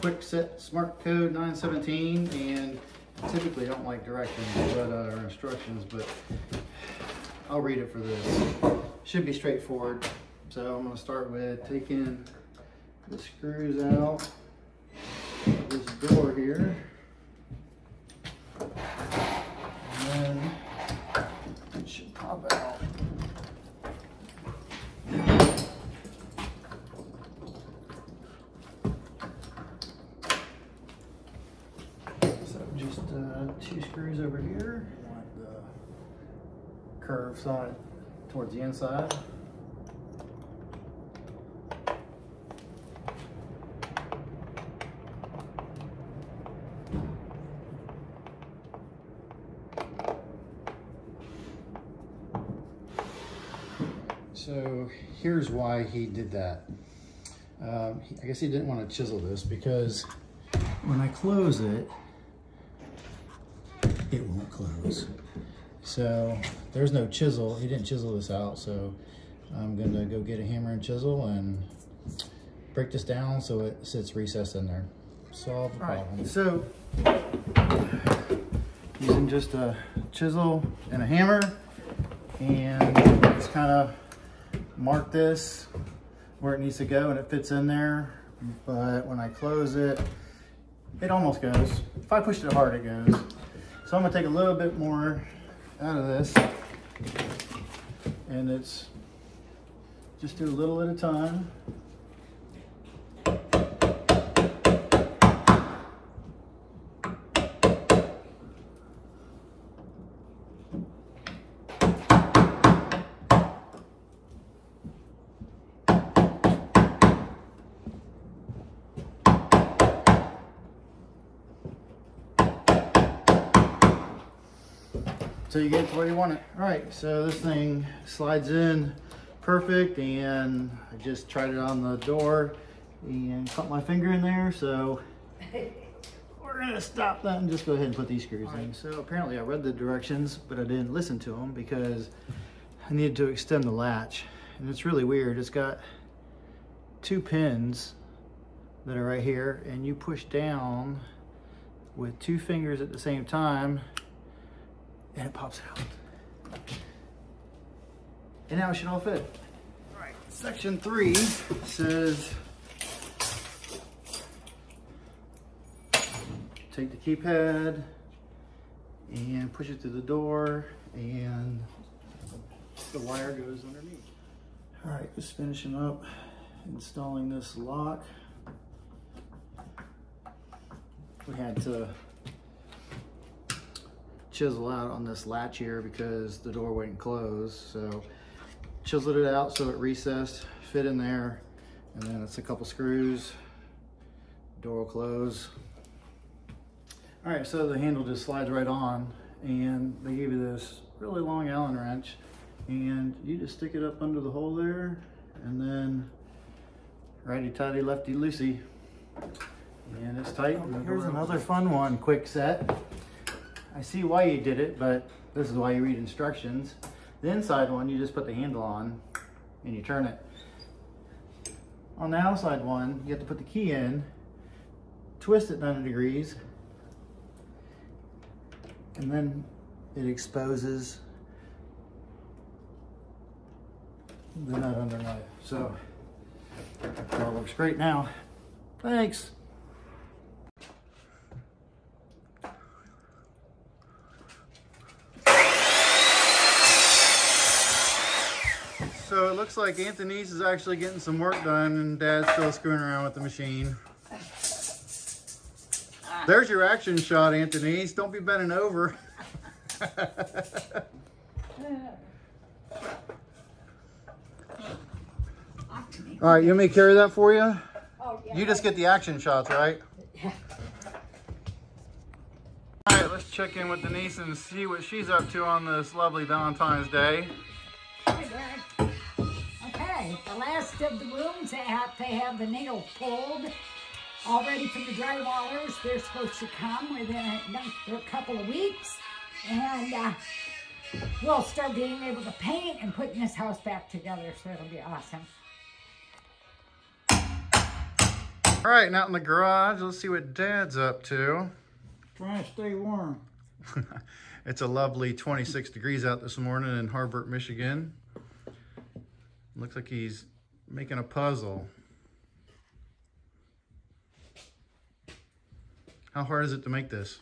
quick set smart code 917, and I typically don't like directions or instructions, but I'll read it for this. Should be straightforward. So I'm going to start with taking the screws out of this door here, and then it should pop out. Two screws over here. Want the curved side towards the inside. So here's why he did that. I guess he didn't want to chisel this because when I close it, it won't close. So there's no chisel. He didn't chisel this out, so I'm gonna go get a hammer and chisel and break this down so it sits recessed in there. Solve the problem. Right, so using just a chisel and a hammer, and just kind of mark this where it needs to go, and it fits in there. But when I close it, it almost goes. If I push it hard, it goes. So I'm gonna take a little bit more out of this, and it's just do a little at a time. So you get to where you want it. All right, so this thing slides in perfect, and I just tried it on the door and caught my finger in there. So we're gonna stop that and just go ahead and put these screws in. So apparently I read the directions, but I didn't listen to them because I needed to extend the latch. And it's really weird. It's got two pins that are right here, and you push down with two fingers at the same time, and it pops out. And now it should all fit. All right, section 3 says, take the keypad and push it through the door, and the wire goes underneath. All right, just finishing up installing this lock. We had to chisel out on this latch here because the door wouldn't close. So chiseled it out so it recessed, fit in there, and then it's a couple screws, door will close. All right, so the handle just slides right on, and they give you this really long Allen wrench, and you just stick it up under the hole there, and then righty-tighty, lefty-loosey, and it's tight. Here's another fun one, quick set. I see why you did it, but this is why you read instructions. The inside one, you just put the handle on and you turn it. On the outside one, you have to put the key in, twist it 90 degrees, and then it exposes the nut underneath. So it all looks great now. Thanks. So it looks like Aunt Denice is actually getting some work done, and Dad's still screwing around with the machine. There's your action shot, Aunt Denice. Don't be bending over. All right, you want me to carry that for you? Oh, yeah. You just get the action shots, right? Yeah. All right, let's check in with Denise and see what she's up to on this lovely Valentine's Day. Hi, Dad. Okay, the last of the rooms, they have the nails pulled. All ready for the drywallers. They're supposed to come within a couple of weeks. And we'll start being able to paint and putting this house back together, so it'll be awesome. All right, and out in the garage, let's see what Dad's up to. Trying to stay warm. It's a lovely 26 degrees out this morning in Harbert, Michigan. Looks like he's making a puzzle. How hard is it to make this?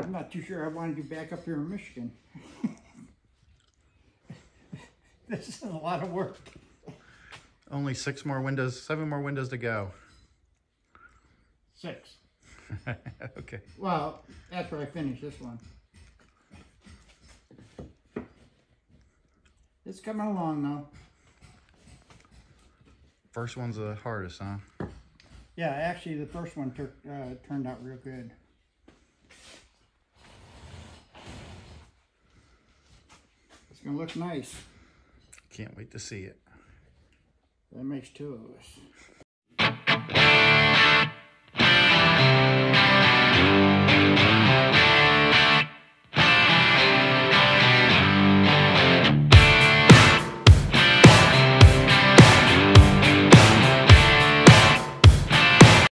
I'm not too sure I want to get back up here in Michigan. This is a lot of work. Only 7 more windows to go. 6. Okay. Well, after I finish this one. It's coming along though. First one's the hardest, huh? Yeah, actually the first one turned out real good. It's gonna look nice. Can't wait to see it. That makes 2 of us.